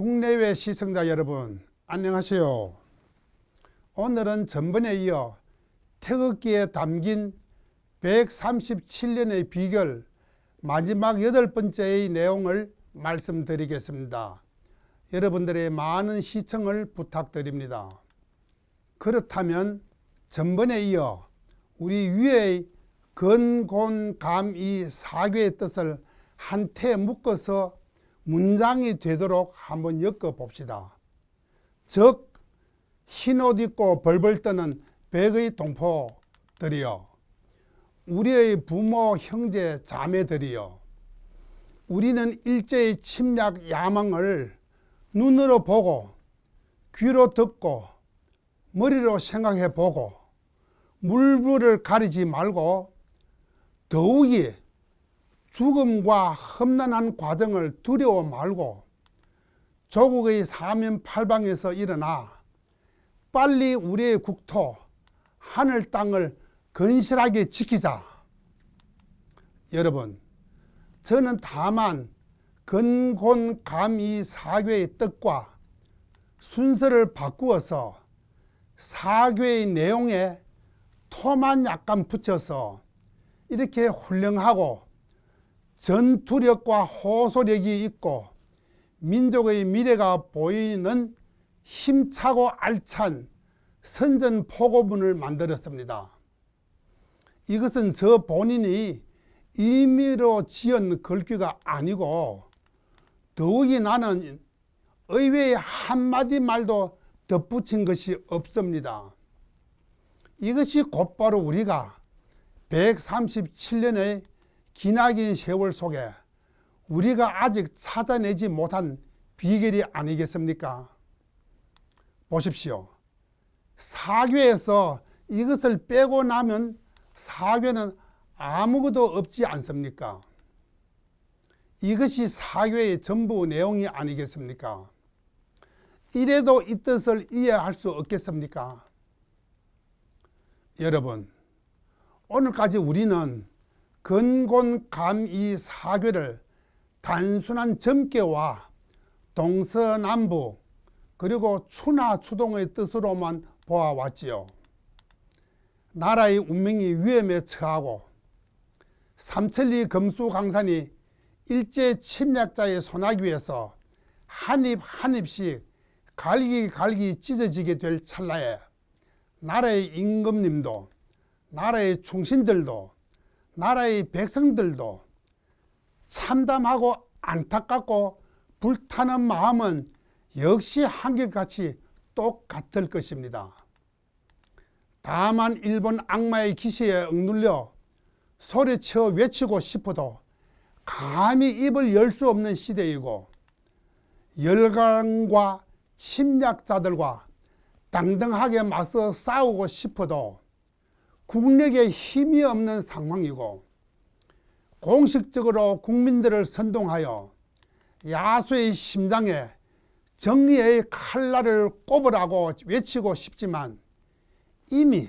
국내외 시청자 여러분 안녕하세요. 오늘은 전번에 이어 태극기에 담긴 137년의 비결 마지막 8번째의 내용을 말씀드리겠습니다. 여러분들의 많은 시청을 부탁드립니다. 그렇다면 전번에 이어 우리 위의 건곤감이 사괴의 뜻을 한테 묶어서 문장이 되도록 한번 엮어봅시다. 즉 흰옷 입고 벌벌 떠는 백의 동포들이여, 우리의 부모 형제 자매들이여, 우리는 일제의 침략 야망을 눈으로 보고 귀로 듣고 머리로 생각해 보고 물불을 가리지 말고 더욱이 죽음과 험난한 과정을 두려워 말고 조국의 사면팔방에서 일어나 빨리 우리의 국토 하늘 땅을 건실하게 지키자. 여러분, 저는 다만 건곤감이 사괴의 뜻과 순서를 바꾸어서 사괴의 내용에 토만 약간 붙여서 이렇게 훌륭하고 전투력과 호소력이 있고 민족의 미래가 보이는 힘차고 알찬 선전포고문을 만들었습니다. 이것은 저 본인이 임의로 지은 글귀가 아니고 더욱이 나는 의외의 한마디 말도 덧붙인 것이 없습니다. 이것이 곧바로 우리가 137년의 기나긴 세월 속에 우리가 아직 찾아내지 못한 비결이 아니겠습니까? 보십시오. 사괴에서 이것을 빼고 나면 사괴는 아무것도 없지 않습니까? 이것이 사괴의 전부 내용이 아니겠습니까? 이래도 이 뜻을 이해할 수 없겠습니까? 여러분, 오늘까지 우리는 건곤감이 사괴를 단순한 점괘와 동서남북 그리고 추나추동의 뜻으로만 보아왔지요. 나라의 운명이 위험에 처하고 삼천리 금수강산이 일제 침략자의 소나기에서 한 입 한 입씩 갈기갈기 찢어지게 될 찰나에 나라의 임금님도 나라의 충신들도 나라의 백성들도 참담하고 안타깝고 불타는 마음은 역시 한결같이 똑같을 것입니다. 다만 일본 악마의 기세에 억눌려 소리쳐 외치고 싶어도 감히 입을 열 수 없는 시대이고 열강과 침략자들과 당당하게 맞서 싸우고 싶어도 국력에 힘이 없는 상황이고 공식적으로 국민들을 선동하여 야수의 심장에 정의의 칼날을 꼽으라고 외치고 싶지만 이미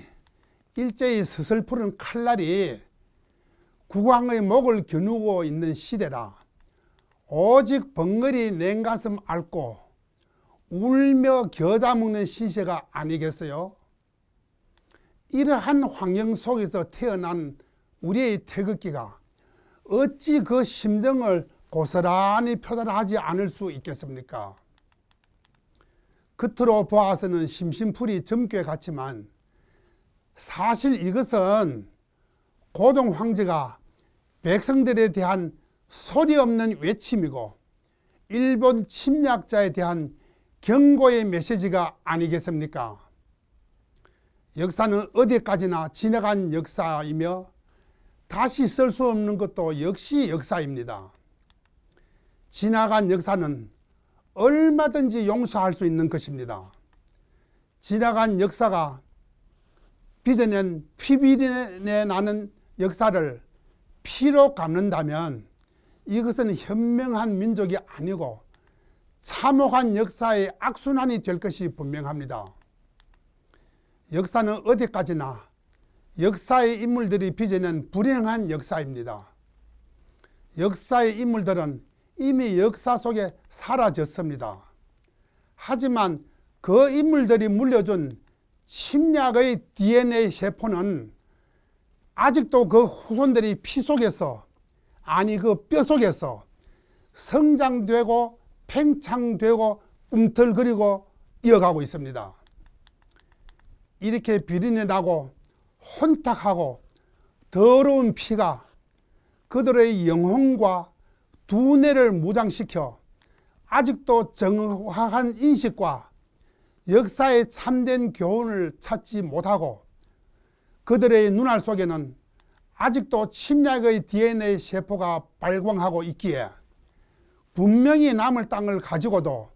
일제의 서슬푸른 칼날이 국왕의 목을 겨누고 있는 시대라 오직 벙어리 냉가슴 앓고 울며 겨자 먹는 시세가 아니겠어요? 이러한 환경 속에서 태어난 우리의 태극기가 어찌 그 심정을 고스란히 표달하지 않을 수 있겠습니까? 겉으로 보아서는 심심풀이 점괘 같지만 사실 이것은 고종 황제가 백성들에 대한 소리 없는 외침이고 일본 침략자에 대한 경고의 메시지가 아니겠습니까? 역사는 어디까지나 지나간 역사이며 다시 쓸 수 없는 것도 역시 역사입니다. 지나간 역사는 얼마든지 용서할 수 있는 것입니다. 지나간 역사가 빚어낸 피비린내 나는 역사를 피로 갚는다면 이것은 현명한 민족이 아니고 참혹한 역사의 악순환이 될 것이 분명합니다. 역사는 어디까지나 역사의 인물들이 빚어낸 불행한 역사입니다. 역사의 인물들은 이미 역사 속에 사라졌습니다. 하지만 그 인물들이 물려준 침략의 DNA 세포는 아직도 그 후손들이 피 속에서, 아니 그 뼈 속에서 성장되고 팽창되고 꿈틀거리고 이어가고 있습니다. 이렇게 비린내 나고 혼탁하고 더러운 피가 그들의 영혼과 두뇌를 무장시켜 아직도 정확한 인식과 역사의 참된 교훈을 찾지 못하고 그들의 눈알 속에는 아직도 침략의 DNA 세포가 발광하고 있기에 분명히 남을 땅을 가지고도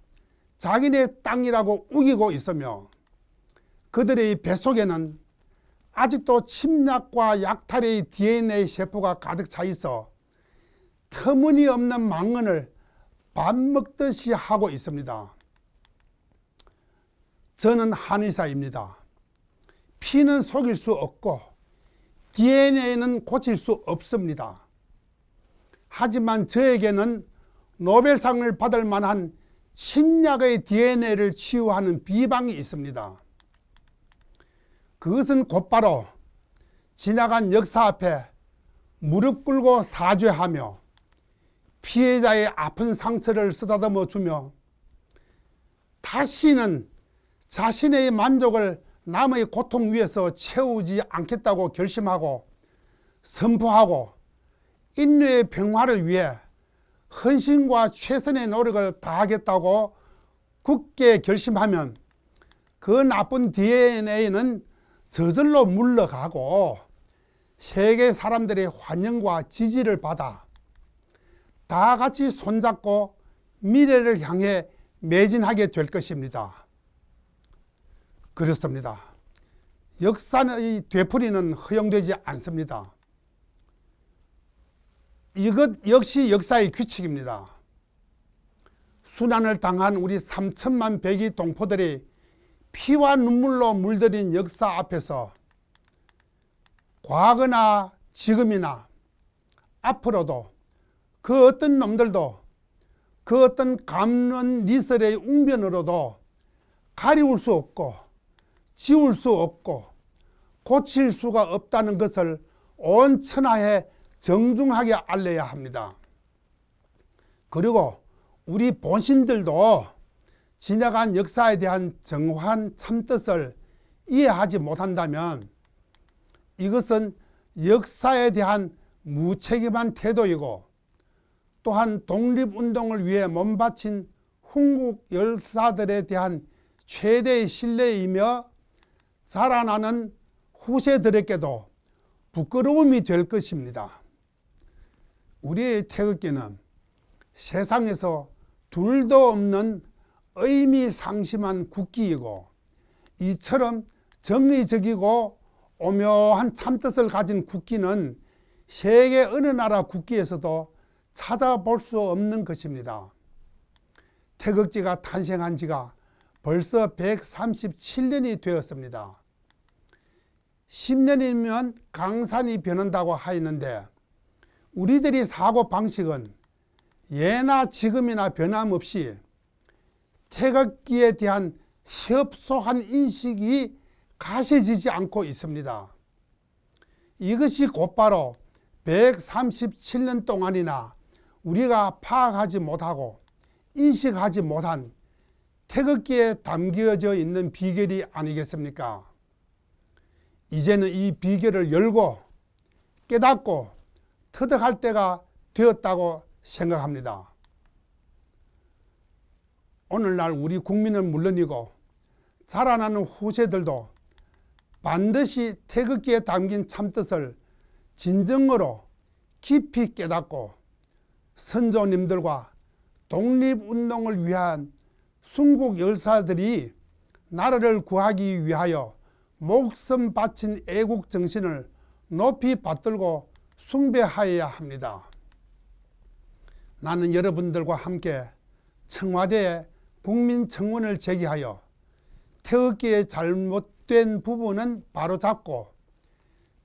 자기네 땅이라고 우기고 있으며 그들의 뱃속에는 아직도 침략과 약탈의 DNA 세포가 가득 차 있어 터무니없는 망언을 밥 먹듯이 하고 있습니다. 저는 한의사입니다. 피는 속일 수 없고 DNA는 고칠 수 없습니다. 하지만 저에게는 노벨상을 받을 만한 침략의 DNA를 치유하는 비방이 있습니다. 그것은 곧바로 지나간 역사 앞에 무릎 꿇고 사죄하며 피해자의 아픈 상처를 쓰다듬어 주며 다시는 자신의 만족을 남의 고통 위에서 채우지 않겠다고 결심하고 선포하고 인류의 평화를 위해 헌신과 최선의 노력을 다하겠다고 굳게 결심하면 그 나쁜 DNA는 저절로 물러가고 세계 사람들의 환영과 지지를 받아 다 같이 손잡고 미래를 향해 매진하게 될 것입니다. 그렇습니다. 역사의 되풀이는 허용되지 않습니다. 이것 역시 역사의 규칙입니다. 순환을 당한 우리 3천만 백이 동포들이 피와 눈물로 물들인 역사 앞에서 과거나 지금이나 앞으로도 그 어떤 놈들도 그 어떤 감론 리설의 웅변으로도 가리울 수 없고 지울 수 없고 고칠 수가 없다는 것을 온 천하에 정중하게 알려야 합니다. 그리고 우리 본신들도 지나간 역사에 대한 정확한 참뜻을 이해하지 못한다면 이것은 역사에 대한 무책임한 태도이고 또한 독립운동을 위해 몸바친 훈국 열사들에 대한 최대의 신뢰이며 자라나는 후세들에게도 부끄러움이 될 것입니다. 우리의 태극기는 세상에서 둘도 없는 의미상심한 국기이고 이처럼 정의적이고 오묘한 참뜻을 가진 국기는 세계 어느 나라 국기에서도 찾아볼 수 없는 것입니다. 태극기가 탄생한 지가 벌써 137년이 되었습니다. 10년이면 강산이 변한다고 하였는데 우리들의 사고방식은 예나 지금이나 변함없이 태극기에 대한 협소한 인식이 가셔지지 않고 있습니다. 이것이 곧바로 137년 동안이나 우리가 파악하지 못하고 인식하지 못한 태극기에 담겨져 있는 비결이 아니겠습니까? 이제는 이 비결을 열고 깨닫고 터득할 때가 되었다고 생각합니다. 오늘날 우리 국민은 물론이고 자라나는 후세들도 반드시 태극기에 담긴 참뜻을 진정으로 깊이 깨닫고 선조님들과 독립운동을 위한 순국 열사들이 나라를 구하기 위하여 목숨 바친 애국 정신을 높이 받들고 숭배하여야 합니다. 나는 여러분들과 함께 청와대에 국민청원을 제기하여 태극기의 잘못된 부분은 바로잡고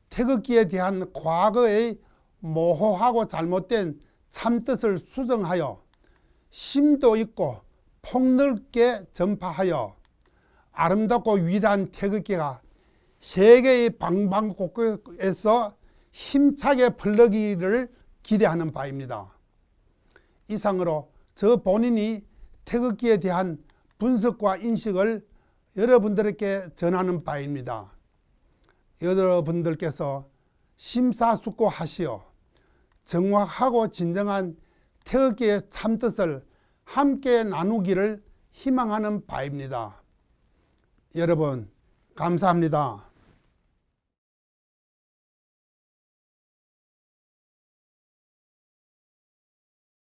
태극기에 대한 과거의 모호하고 잘못된 참뜻을 수정하여 심도 있고 폭넓게 전파하여 아름답고 위대한 태극기가 세계의 방방곡곡에서 힘차게 펄럭이기를 기대하는 바입니다. 이상으로 저 본인이 태극기에 대한 분석과 인식을 여러분들에게 전하는 바입니다. 여러분들께서 심사숙고하시어 정확하고 진정한 태극기의 참뜻을 함께 나누기를 희망하는 바입니다. 여러분, 감사합니다.